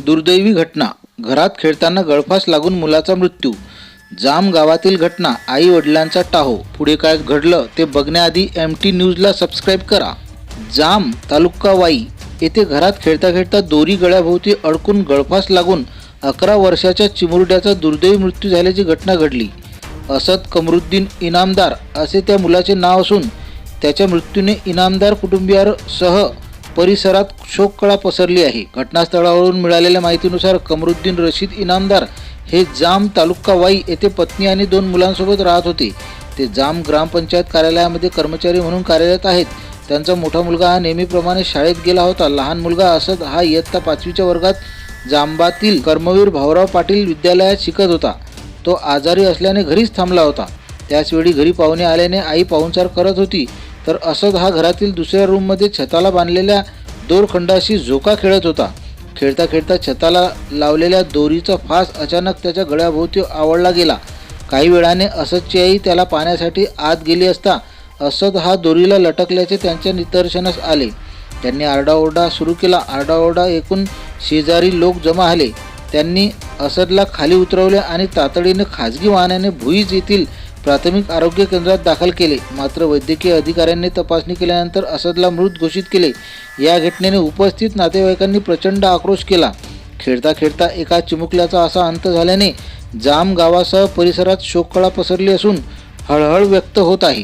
दुर्दैवी घटना, घरात खेळताना गळफास लागून मुलाचा मृत्यू. जाम गावातील घटना, आई वडिलांचा टाहो. पुढे काय घडलं ते बघण्याआधी MT न्यूजला सबस्क्राईब करा. जाम तालुका वाई येथे घरात खेळता खेळता दोरी गळ्याभोवती अडकून गळफास लागून 11 वर्षाच्या चिमुरड्याचा दुर्दैवी मृत्यू झाल्याची घटना घडली. असद कमरुद्दीन इनामदार असे त्या मुलाचे नाव असून त्याच्या मृत्यूने इनामदार कुटुंबियांसह परिसरात शोककळा पसरली आहे. घटनास्थळावरून मिळालेल्या माहितीनुसार कमरुद्दीन रशीद इनामदार हे जाम तालुका वाई येथे पत्नी आणि 2 मुलांसोबत राहत होते. ते जाम ग्रामपंचायत कार्यालयामध्ये कर्मचारी म्हणून कार्यरत आहेत. त्यांचा मोठा मुलगा हा नेहमीप्रमाणे शाळेत गेला होता. लहान मुलगा असद हा इयत्ता 5वीच्या वर्गात जांबातील कर्मवीर भाऊराव पाटील विद्यालयात शिकत होता. तो आजारी असल्याने घरीच थांबला होता. त्याचवेळी घरी पाहुणे आल्याने आई पाहुणचार करत होती, तर असद हा घरातील दुसऱ्या रूममध्ये छताला बांधलेल्या दोरखंडाशी झोका खेळत होता. खेळता खेळता छताला लावलेल्या दोरीचा फास अचानक त्याच्या गळ्याभोवती आवळला गेला. काही वेळाने असदची आई त्याला पाहण्यासाठी आत गेली असता असद हा दोरीला लटकल्याचे त्यांच्या निदर्शनास आले. त्यांनी आरडाओरडा सुरू केला. आरडाओरडा ऐकून शेजारी लोक जमा झाले. त्यांनी असदला खाली उतरवले आणि तातडीने खाजगी वाहनाने भुईज येथील प्राथमिक आरोग्य केंद्रात दाखल केले. मात्र वैद्यकीय अधिकाऱ्यांनी तपासणी केल्यानंतर असदला मृत घोषित केले. या घटनेने उपस्थित नातेवाईकांनी प्रचंड आक्रोश केला. खेळता खेळता एका चिमुकल्याचा असा अंत झाल्याने जाम गावासह परिसरात शोककळा पसरली असून हळहळ व्यक्त होत आहे.